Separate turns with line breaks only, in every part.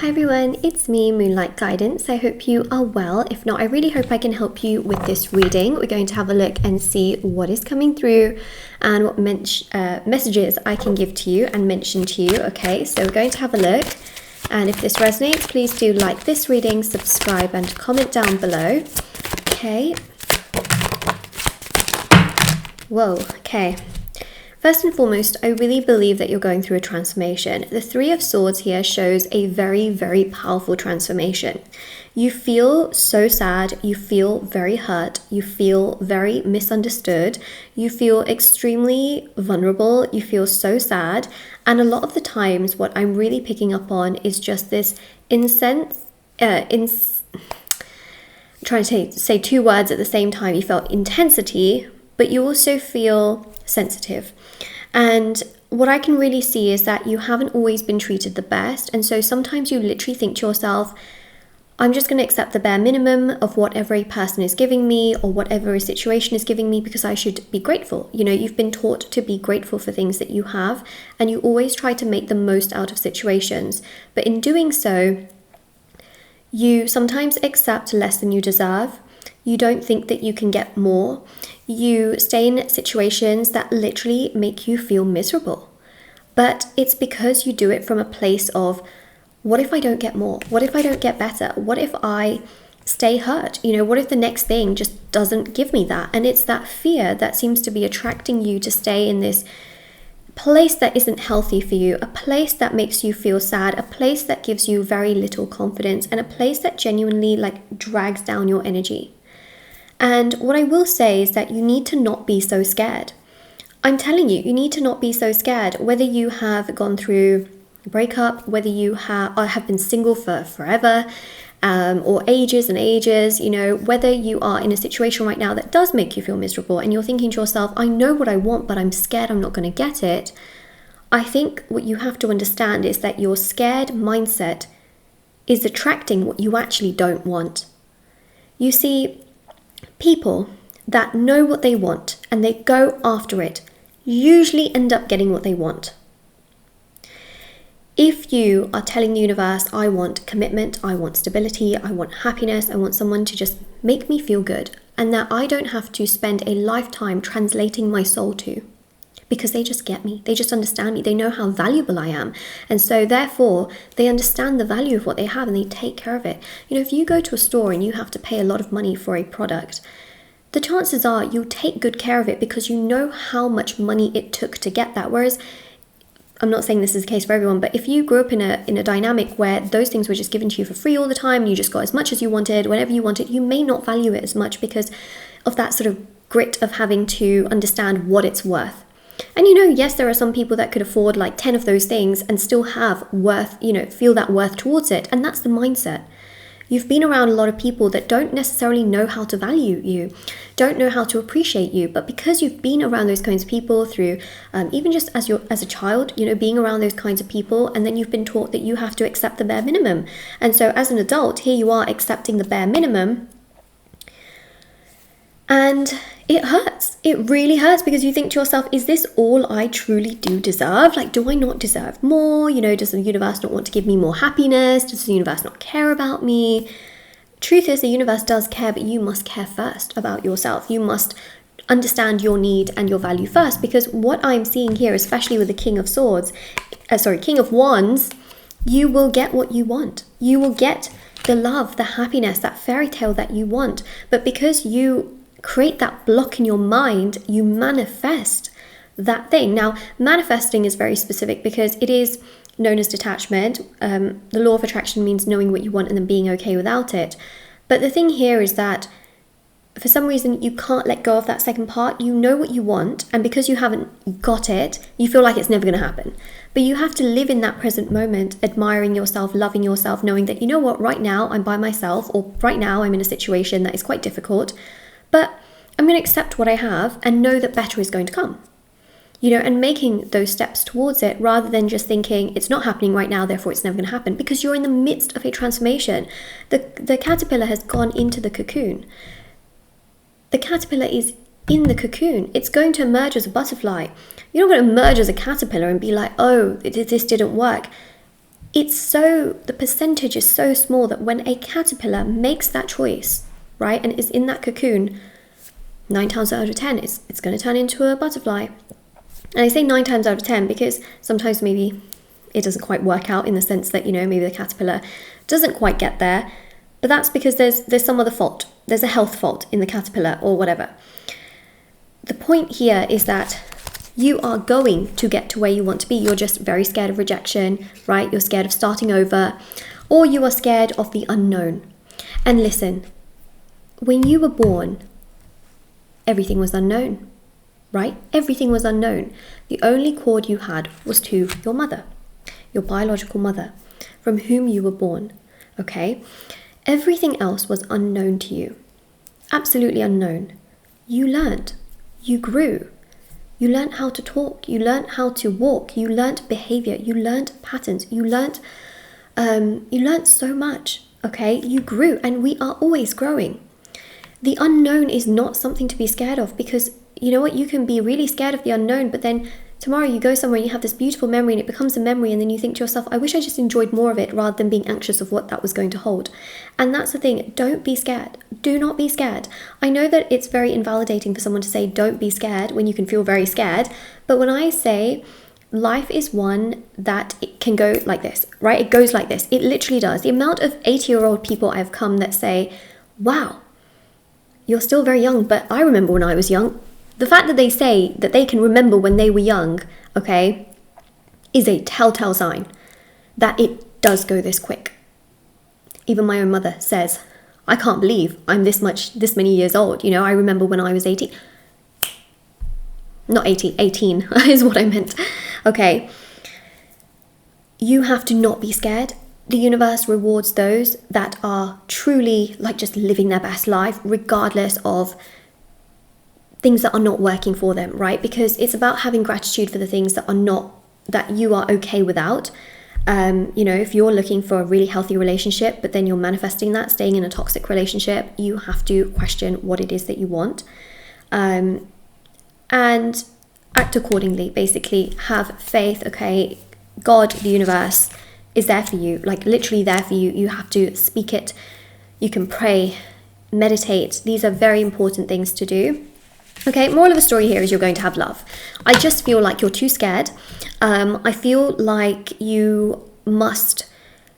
Hi everyone, it's me, Moonlight Guidance. I hope you are well. If not, I really hope I can help you with this reading. We're going to have a look and see what is coming through and what messages I can give to you and mention to you. Okay, so we're going to have a look. And if this resonates, please do like this reading, subscribe and comment down below. Okay. Whoa, okay. First and foremost, I really believe that you're going through a transformation. The Three of Swords here shows a very, very powerful transformation. You feel so sad, you feel very hurt, you feel very misunderstood, you feel extremely vulnerable, you feel so sad. And a lot of the times what I'm really picking up on is just this trying to say two words at the same time. You felt intensity, but you also feel sensitive. And what I can really see is that you haven't always been treated the best. And so sometimes you literally think to yourself, I'm just going to accept the bare minimum of whatever a person is giving me or whatever a situation is giving me because I should be grateful. You know, you've been taught to be grateful for things that you have, and you always try to make the most out of situations. But in doing so, you sometimes accept less than you deserve. You don't think that you can get more. You stay in situations that literally make you feel miserable. But it's because you do it from a place of, what if I don't get more? What if I don't get better? What if I stay hurt? You know, what if the next thing just doesn't give me that? And it's that fear that seems to be attracting you to stay in this place that isn't healthy for you, a place that makes you feel sad, a place that gives you very little confidence, and a place that genuinely drags down your energy. And what I will say is that you need to not be so scared. I'm telling you, you need to not be so scared. Whether you have gone through a breakup, whether you have been single for forever, or ages and ages, you know, whether you are in a situation right now that does make you feel miserable and you're thinking to yourself, I know what I want, but I'm scared I'm not going to get it. I think what you have to understand is that your scared mindset is attracting what you actually don't want. You see, people that know what they want and they go after it usually end up getting what they want. If you are telling the universe, I want commitment, I want stability, I want happiness, I want someone to just make me feel good, and that I don't have to spend a lifetime translating my soul to, because they just get me, they just understand me, they know how valuable I am, and so therefore they understand the value of what they have and they take care of it. You know, if you go to a store and you have to pay a lot of money for a product, the chances are you'll take good care of it because you know how much money it took to get that. Whereas, I'm not saying this is the case for everyone, but if you grew up in a dynamic where those things were just given to you for free all the time and you just got as much as you wanted, whenever you wanted, you may not value it as much because of that sort of grit of having to understand what it's worth. And you know, yes, there are some people that could afford 10 of those things and still have worth, you know, feel that worth towards it. And that's the mindset. You've been around a lot of people that don't necessarily know how to value you, don't know how to appreciate you, but because you've been around those kinds of people through, even just as a child, you know, being around those kinds of people, and then you've been taught that you have to accept the bare minimum. And so as an adult, here you are accepting the bare minimum, and it hurts. It really hurts because you think to yourself, is this all I truly do deserve? Do I not deserve more? You know, does the universe not want to give me more happiness? Does the universe not care about me? Truth is, the universe does care, but you must care first about yourself. You must understand your need and your value first, because what I'm seeing here, especially with the King of Wands, you will get what you want. You will get the love, the happiness, that fairy tale that you want. But because you create that block in your mind, you manifest that thing. Now, manifesting is very specific because it is known as detachment. The law of attraction means knowing what you want and then being okay without it. But the thing here is that for some reason you can't let go of that second part. You know what you want, and because you haven't got it, you feel like it's never going to happen. But you have to live in that present moment, admiring yourself, loving yourself, knowing that, you know what, right now I'm by myself, or right now I'm in a situation that is quite difficult, but I'm going to accept what I have and know that better is going to come. You know, and making those steps towards it rather than just thinking it's not happening right now, therefore it's never going to happen, because you're in the midst of a transformation. The caterpillar has gone into the cocoon. The caterpillar is in the cocoon. It's going to emerge as a butterfly. You're not going to emerge as a caterpillar and be like, oh, this didn't work. the percentage is so small that when a caterpillar makes that choice, right, and is in that cocoon, 9 times out of 10, it's going to turn into a butterfly. And I say 9 times out of 10 because sometimes maybe it doesn't quite work out, in the sense that, maybe the caterpillar doesn't quite get there, but that's because there's some other fault. There's a health fault in the caterpillar or whatever. The point here is that you are going to get to where you want to be. You're just very scared of rejection, right? You're scared of starting over, or you are scared of the unknown. And listen, when you were born, everything was unknown, right? Everything was unknown. The only cord you had was to your mother, your biological mother, from whom you were born, okay? Everything else was unknown to you, absolutely unknown. You learned, you grew. You learned how to talk, you learned how to walk, you learned behavior, you learned patterns, you learned so much, okay? You grew, and we are always growing. The unknown is not something to be scared of, because you know what? You can be really scared of the unknown, but then tomorrow you go somewhere and you have this beautiful memory and it becomes a memory, and then you think to yourself, I wish I just enjoyed more of it rather than being anxious of what that was going to hold. And that's the thing. Don't be scared. Do not be scared. I know that it's very invalidating for someone to say don't be scared when you can feel very scared, but when I say life is one that it can go like this, right? It goes like this. It literally does. The amount of 80-year-old people I've come that say, wow, you're still very young, but I remember when I was young. The fact that they say that they can remember when they were young, okay, is a telltale sign that it does go this quick. Even my own mother says, I can't believe I'm this many years old. I remember when I was 18. Not 80, 18 is what I meant. Okay. You have to not be scared. The universe rewards those that are truly just living their best life, regardless of things that are not working for them, right? Because it's about having gratitude for the things that you are okay without. If you're looking for a really healthy relationship, but then you're manifesting that, staying in a toxic relationship, you have to question what it is that you want. And act accordingly, basically. Have faith, okay? God, the universe, is there for you, literally there for you. You have to speak it. You can pray, meditate. These are very important things to do. Okay, moral of the story here is you're going to have love. I just feel like you're too scared. I feel like you must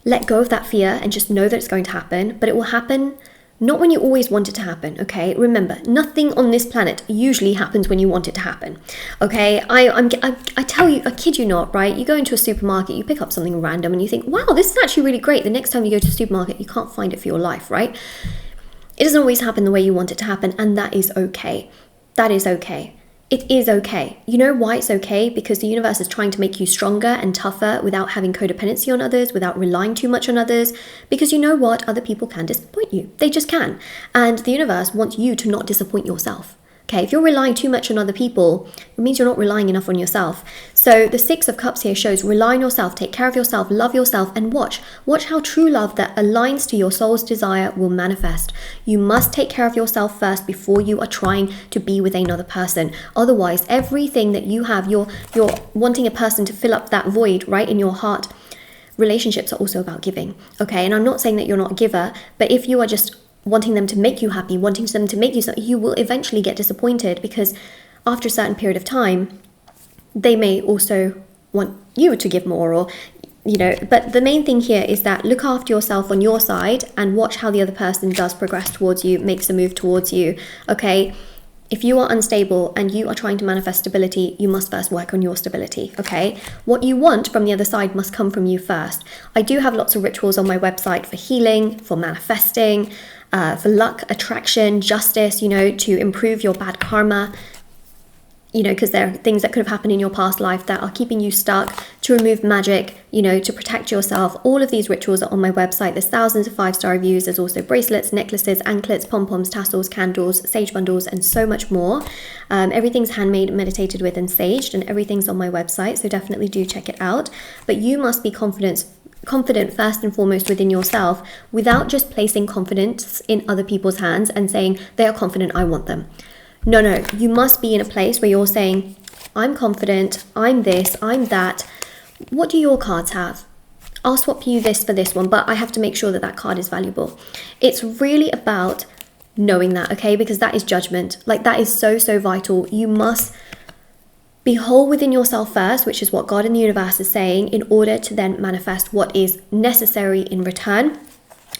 let go of that fear and just know that it's going to happen, but it will happen not when you always want it to happen, okay? Remember, nothing on this planet usually happens when you want it to happen, okay? I tell you, I kid you not, right? You go into a supermarket, you pick up something random and you think, wow, this is actually really great. The next time you go to the supermarket, you can't find it for your life, right? It doesn't always happen the way you want it to happen, and that is okay. That is okay. It is okay. You know why it's okay? Because the universe is trying to make you stronger and tougher without having codependency on others, without relying too much on others. Because you know what? Other people can disappoint you. They just can. And the universe wants you to not disappoint yourself. Okay, if you're relying too much on other people, it means you're not relying enough on yourself. So the Six of Cups here shows rely on yourself, take care of yourself, love yourself, and watch how true love that aligns to your soul's desire will manifest. You must take care of yourself first before you are trying to be with another person. Otherwise, everything that you have, you're wanting a person to fill up that void, right, in your heart. Relationships are also about giving, okay? And I'm not saying that you're not a giver, but if you are just wanting them to make you happy, wanting them to make you something, you will eventually get disappointed, because after a certain period of time, they may also want you to give more, or, but the main thing here is that look after yourself on your side and watch how the other person does progress towards you, makes a move towards you, okay? If you are unstable and you are trying to manifest stability, you must first work on your stability, okay? What you want from the other side must come from you first. I do have lots of rituals on my website for healing, for manifesting, for luck, attraction, justice, to improve your bad karma, because there are things that could have happened in your past life that are keeping you stuck, to remove magic, to protect yourself. All of these rituals are on my website. There's thousands of 5-star reviews. There's also bracelets, necklaces, anklets, pom-poms, tassels, candles, sage bundles, and so much more. Everything's handmade, meditated with, and saged, and everything's on my website, so definitely do check it out. But you must be confident first and foremost within yourself, without just placing confidence in other people's hands and saying they are confident, I want them. No, you must be in a place where you're saying, I'm confident, I'm this, I'm that. What do your cards have? I'll swap you this for this one, but I have to make sure that that card is valuable. It's really about knowing that, okay? Because that is judgment. Like, that is so, so vital. You must be whole within yourself first, which is what God and the universe is saying, in order to then manifest what is necessary in return,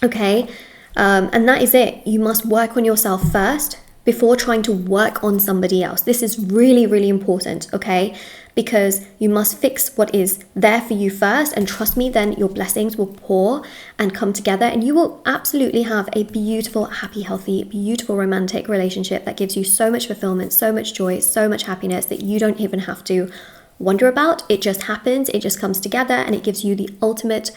okay? And that is it. You must work on yourself first before trying to work on somebody else. This is really, really important, okay? Because you must fix what is there for you first, and trust me, then your blessings will pour and come together, and you will absolutely have a beautiful, happy, healthy, beautiful romantic relationship that gives you so much fulfillment, so much joy, so much happiness that you don't even have to wonder about. It just happens, it just comes together, and it gives you the ultimate,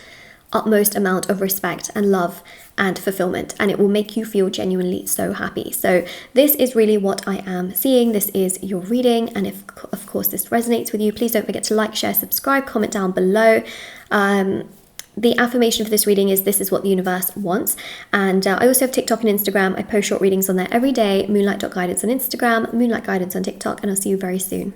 utmost amount of respect and love and fulfillment, and it will make you feel genuinely so happy. So this is really what I am seeing. This is your reading, and if of course this resonates with you, please don't forget to like, share, subscribe, comment down below. The affirmation for this reading is, this is what the universe wants. And I also have TikTok and Instagram. I post short readings on there every day. Moonlight.guidance on Instagram, Moonlight Guidance on TikTok, and I'll see you very soon.